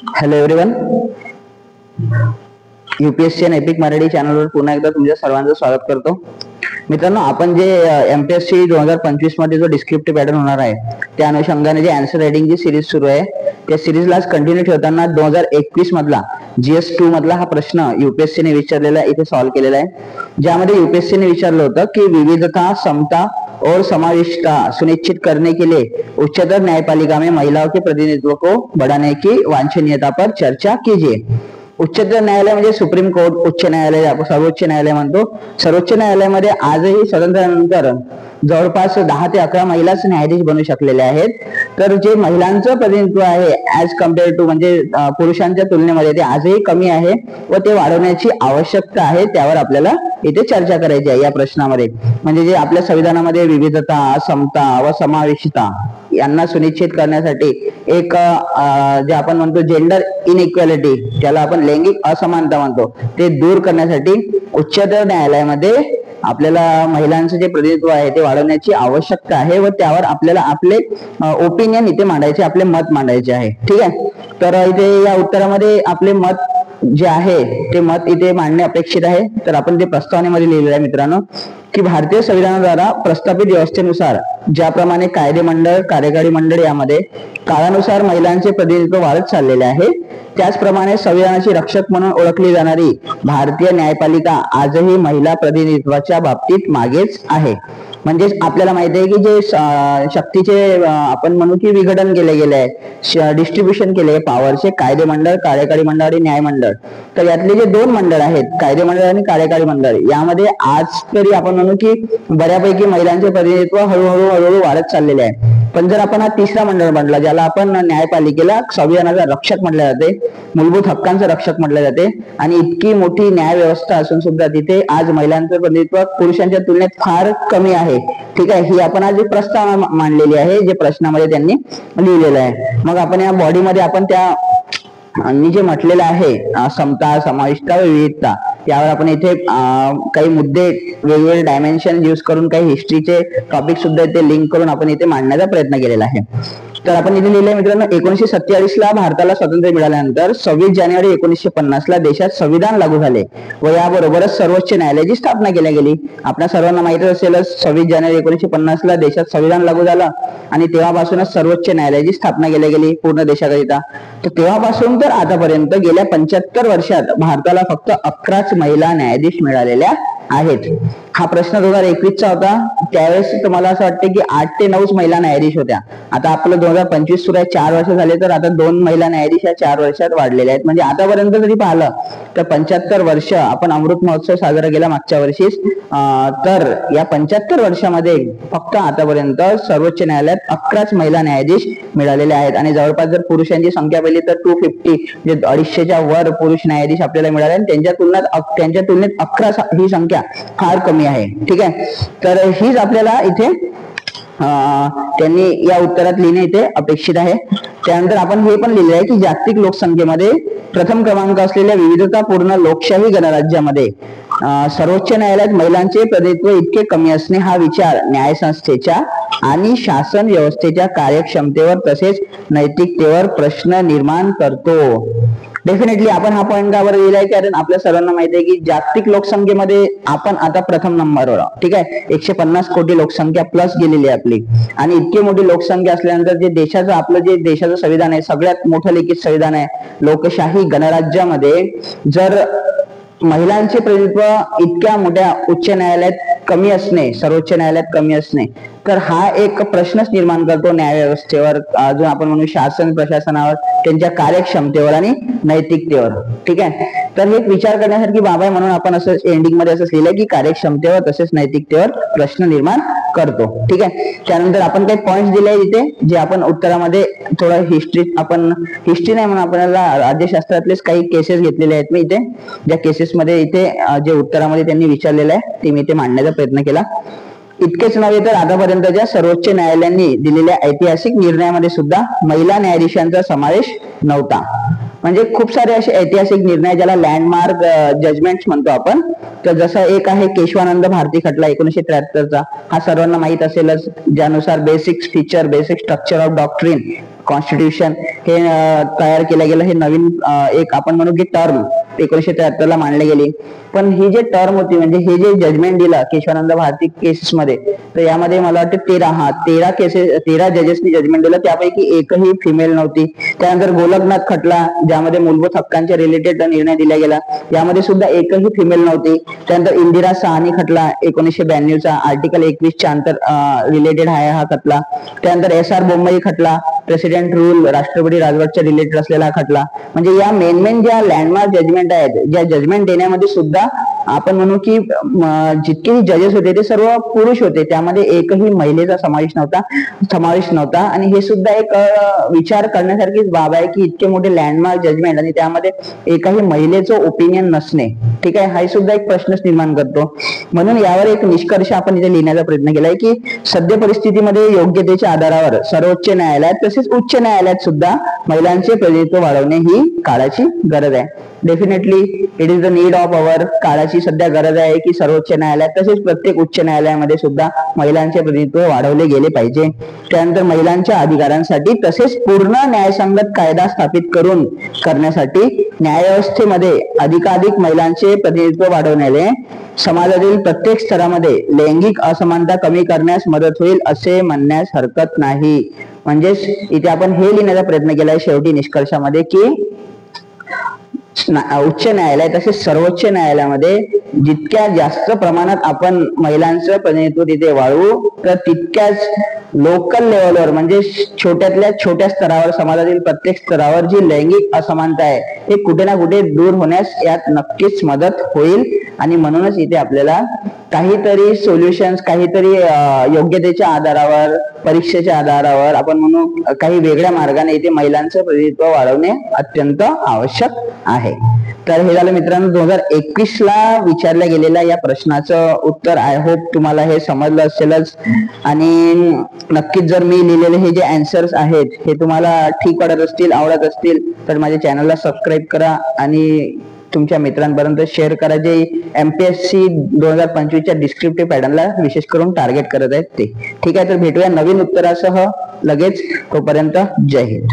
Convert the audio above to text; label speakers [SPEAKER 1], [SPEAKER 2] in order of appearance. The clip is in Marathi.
[SPEAKER 1] हॅलो एव्हरीवन, यूपीएससी आणि एपिक मराठी चॅनलवर पुन्हा एकदा तुमच्या सर्वांचं स्वागत करतो. मित्रांनो, आपण जे एमपीएससी 2025 मध्ये जो डिस्क्रिप्टिव्ह पॅटर्न होणार आहे त्या अनुषंगाने जे आन्सर रायटिंगची सिरीज सुरू आहे त्या सिरीजला कंटिन्यू ठेवताना 2021 मधला GS2 मधला हा प्रश्न यूपीएससीने विचारलेला इथे सॉल्व्ह केलेला आहे, ज्यामध्ये यूपीएससीने विचारलं होतं की विविधता, समता और समावेशिता सुनिश्चित करने के लिए उच्चतर न्यायपालिका में महिलाओं के प्रतिनिधित्व को बढ़ाने की वांछनीयता पर चर्चा कीजिए. उच्चतर न्यायालय म्हणजे सुप्रीम कोर्ट, उच्च न्यायालय, आपण सर्वोच्च न्यायालय म्हणतो. सर्वोच्च न्यायालयामध्ये आजही स्वातंत्र्यानंतर जवळपास 10 ते 11 महिलाच न्यायाधीश बनू शकलेले आहेत. तर जे महिलांचं प्रतिनिधित्व आहे ऍज कम्पेअर टू म्हणजे पुरुषांच्या तुलनेमध्ये ते आजही कमी आहे व ते वाढवण्याची आवश्यकता आहे. त्यावर आपल्याला इथे चर्चा करायची आहे या प्रश्नामध्ये. म्हणजे जे आपल्या संविधानामध्ये विविधता, समता व समावेशिता यांना सुनिश्चित करण्यासाठी एक जे आपण म्हणतो जेंडर इनइक्वॅलिटी, ज्याला आपण लैंगिक असमानता म्हणतो, ते दूर करण्यासाठी उच्चतर न्यायालयामध्ये आपल्याला महिलांचं जे प्रतिनिधित्व आहे ते वाढवण्याची आवश्यकता आहे व त्यावर आपल्याला आपले ओपिनियन इथे मांडायचे, आपले मत मांडायचे आहे. ठीक आहे. तर इथे या उत्तरामध्ये आपले मत जे आहे ते मत इथे मांडणे अपेक्षित आहे. तर आपण ते प्रस्तावनेमध्ये लिहिलेलं आहे मित्रांनो की भारतीय संविधानाद्वारा प्रस्थापित व्यवस्थेनुसार ज्याप्रमाणे कायदे मंडळ, कार्यकारी मंडळ यामध्ये काळानुसार महिलांचे प्रतिनिधित्व वाढत चाललेले आहे, त्याचप्रमाणे संविधानाची रक्षक म्हणून ओळखली जाणारी भारतीय न्यायपालिका आजही महिला प्रतिनिधित्वाच्या बाबतीत मागेच आहे. म्हणजे आपल्याला माहिती आहे की जे शक्तीचे आपण म्हणू की विघटन केले गेले आहे, डिस्ट्रीब्युशन केले आहे पॉवरचे, कायदे मंडळ, कार्यकारी मंडळ आणि न्याय मंडळ. तर यातले जे 2 मंडळ आहेत, कायदे मंडळ आणि कार्यकारी मंडळ, यामध्ये आज तरी आपण म्हणू की बऱ्यापैकी महिलांचे प्रतिनिधित्व हळूहळू वाढत चाललेले आहे. पण जर आपण हा 3रा मंडळ म्हटला, ज्याला आपण न्यायपालिकेला संविधानाचा रक्षक म्हटले जाते, मूलभूत हक्कांचं रक्षक म्हटले जाते, आणि इतकी मोठी न्याय व्यवस्था असून सुद्धा तिथे आज महिलांचं प्रतिनिधित्व पुरुषांच्या तुलनेत फार कमी आहे. ठीक आहे. ही आपण आज प्रस्तावना मांडलेली आहे, जे प्रश्नामध्ये त्यांनी लिहिलेलं आहे. मग आपण या बॉडीमध्ये आपण त्या मी जे म्हटलेलं आहे समता, समाविष्टता व विविधता, यावर आपण इथे काही मुद्दे वेगवेगळे डायमेन्शन यूज करून काही हिस्ट्रीचे टॉपिक सुद्धा इथे लिंक करून आपण इथे मांडण्याचा प्रयत्न केलेला आहे. तर आपण इथे लिहिलंय मित्रांनो, 1947 ला भारताला स्वातंत्र्य मिळाल्यानंतर 26 जानेवारी 1950 ला देशात संविधान लागू झाले व याबरोबरच सर्वोच्च न्यायालयाची स्थापना केली गेली. आपल्या सर्वांना माहितच असेलच, 26 जानेवारी 1950 ला देशात संविधान लागू झालं आणि तेव्हापासूनच सर्वोच्च न्यायालयाची स्थापना केली गेली पूर्ण देशाकरिता. तर तेव्हापासून तर आतापर्यंत गेल्या 75 वर्षात भारताला फक्त 11च महिला न्यायाधीश मिळालेल्या आहेत. हा प्रश्न 2021 चा होता. त्यावेळेस तुम्हाला असं वाटतं की 8 ते 9 महिला न्यायाधीश होत्या. आता आपलं 2025 सुरू आहे, 4 वर्ष झाले, तर आता 2 महिला न्यायाधीश या 4 वर्षात वाढलेल्या आहेत. म्हणजे आतापर्यंत जरी पाहिलं तर 75 वर्ष आपण अमृत महोत्सव साजरा केला मागच्या वर्षीच, तर या 75 वर्षामध्ये फक्त आतापर्यंत सर्वोच्च न्यायालयात 11च महिला न्यायाधीश मिळालेले आहेत. आणि जवळपास जर पुरुषांची संख्या पाहिली तर 250 म्हणजे 250च्या वर पुरुष न्यायाधीश आपल्याला मिळाले आणि त्यांच्या तुलनेत 11 ही संख्या फार कमी आहे. ठीक आहे. तर हीच आपल्याला इथे त्यांनी या उत्तरात लिहिणे इथे अपेक्षित आहे. त्यानंतर आपण हे पण लिहिले आहे की जागतिक लोकसंख्येमध्ये प्रथम क्रमांक असलेल्या विविधतापूर्ण लोकशाही गणराज्यामध्ये सर्वोच्च न्यायालयात महिलांचे प्रतिनिधित्व इतके कमी असणे हा विचार न्यायसंस्थेच्या आणि शासन व्यवस्थेच्या कार्यक्षमतेवर तसेच नैतिकतेवर प्रश्न निर्माण करतो. डेफिनेटली आपण हा पॉईंट का बरं लिहिलाय, कारण आपल्या सर्वांना माहिती आहे की जागतिक लोकसंख्येमध्ये आपण आता प्रथम नंबरवर आहोत. ठीक आहे. 150 कोटी लोकसंख्या प्लस गेलेली आहे आपली, आणि इतकी मोठी लोकसंख्या असल्यानंतर जे देशाचं आपलं जे देशाचं संविधान आहे, सगळ्यात मोठं लिखित संविधान आहे, लोकशाही गणराज्यामध्ये जर महिलांचे प्रतिनिधित्व इतक्या मोठ्या उच्च न्यायालयात कमी असणे, सर्वोच्च न्यायालयात कमी असणे, तर हा एक प्रश्नच निर्माण करतो न्याय व्यवस्थेवर, अजून आपण म्हणू शासन प्रशासनावर, त्यांच्या कार्यक्षमतेवर आणि नैतिकतेवर. ठीक आहे. तर हे विचार करण्यासारखी बाब आहे. म्हणून आपण असं एंडिंग मध्ये असं लिहिलंय की कार्यक्षमतेवर तसेच नैतिकतेवर प्रश्न निर्माण करतो. ठीक आहे. त्यानंतर आपण काही पॉइंट्स दिले इथे, जे आपण उत्तरामध्ये थोडं हिस्ट्री नाही म्हणून आपल्याला राज्यशास्त्रातलेच काही केसेस घेतलेले आहेत मी इथे, ज्या केसेसमध्ये इथे जे उत्तरामध्ये त्यांनी विचारलेलं आहे ते मी इथे मांडण्याचा प्रयत्न केला. इतकेच नव्हे तर आतापर्यंतच्या सर्वोच्च न्यायालयांनी दिलेल्या ऐतिहासिक निर्णयामध्ये सुद्धा महिला न्यायाधीशांचा समावेश नव्हता. म्हणजे खूप सारे असे ऐतिहासिक निर्णय ज्याला लँडमार्क जजमेंट्स म्हणतो आपण, तर जसं एक आहे केशवानंद भारती खटला 1973चा, हा सर्वांना माहित असेलच, ज्यानुसार basic structure of doctrine constitution हे तयार केलं गेलं. हे नवीन एक आपण म्हणू की टर्म 1973 ला मांडली गेली. पण ही जे टर्म होती म्हणजे हे जे जजमेंट दिलं केशवानंद भारती केसेस मध्ये, तर यामध्ये मला वाटतं 13 जजेसनी जजमेंट दिलं, त्यापैकी एकही फिमेल नव्हती. त्यानंतर गोलकनाथ खटला ज्यामध्ये मूलभूत हक्कांच्या रिलेटेड निर्णय दिला गेला, यामध्ये सुद्धा एकही फिमेल नव्हती. त्यानंतर इंदिरा साहनी खटला 1992 चा आर्टिकल 21 च्या रिलेटेड आहे हा खटला. त्यानंतर SR बोम्मई खटला प्रेसिडेंट रूल राष्ट्रपती राजवटच्या रिलेटेड असलेला खटला. म्हणजे या मेन ज्या लँडमार्क जजमेंट आहेत, ज्या जजमेंट देण्यामध्ये सुद्धा आपण म्हणू की जितके जजेस होते ते सर्व पुरुष होते, त्यामध्ये एकही महिलेचा समावेश नव्हता. आणि हे सुद्धा एक विचार करण्यासारखीच बाब आहे की इतके मोठे लँडमार्क जजमेंट आणि त्यामध्ये एकाही महिलेचं ओपिनियन नसणे, ठीक आहे, हा सुद्धा एक प्रश्नच निर्माण करतो. म्हणून यावर एक निष्कर्ष आपण इथे लिहिण्याचा प्रयत्न केलाय की सद्य परिस्थितीमध्ये योग्यतेच्या आधारावर सर्वोच्च न्यायालयात तसेच उच्च न्यायालयात सुद्धा महिलांचे प्रतिनिधित्व वाढवणे ही काळाची गरज आहे. Definitely it is the need of our. काळाची सध्या गरज आहे की सर्वोच्च न्यायालयात तसेच प्रत्येक उच्च न्यायालयामध्ये सुद्धा महिलांचे प्रतिनिधित्व वाढवले गेले पाहिजे. त्यानंतर महिलांच्या अधिकारांसाठी तसेच पूर्ण न्यायसंगत कायदा स्थापित करण्यासाठी न्यायव्यवस्थेमध्ये अधिकाधिक महिलांचे प्रतिनिधित्व वाढवण्याने समाजातील प्रत्येक स्तरामध्ये लैंगिक असमानता कमी करण्यास मदत होईल असे म्हणण्यास हरकत नाही. म्हणजेच इथे आपण हे लिहिण्याचा प्रयत्न केलाय शेवटी निष्कर्षामध्ये की उच्च न्यायालय तसेच सर्वोच्च न्यायालयामध्ये जितक्या जास्त प्रमाणात आपण महिलांचं प्रतिनिधित्व तिथे वाढवू, तर तितक्याच लोकल लेवलवर म्हणजे छोट्यातल्या छोट्या स्तरावर समाजातील प्रत्येक स्तरावर जी लैंगिक असमानता आहे हे कुठे ना कुठे दूर होण्यास यात नक्कीच मदत होईल. आणि म्हणूनच इथे आपल्याला काहीतरी सोल्युशन्स, काहीतरी योग्यतेच्या आधारावर, परीक्षेच्या आधारावर आपण म्हणू काही वेगळ्या मार्गाने इथे महिलांचं प्रतिनिधित्व वाढवणे अत्यंत आवश्यक आहे. तर हे झालं मित्रांनो 2021 ला विचारल्या गेलेल्या या प्रश्नाचं उत्तर. आय होप तुम्हाला हे समजलं असेलच. आणि नक्कीच जर मी लिहिलेले हे जे आन्सर्स आहेत हे तुम्हाला ठीक वाटत असतील, आवडत असतील, तर माझ्या चॅनलला सबस्क्राईब करा आणि तुमच्या मित्रांपर्यंत शेअर करा जे MPSC 2025 च्या डिस्क्रिप्टिव्ह पॅटर्नला विशेष करून टार्गेट करत आहेत ते. ठीक आहे, तर भेटूया नवीन उत्तरासह लगेच. तोपर्यंत जय हिंद.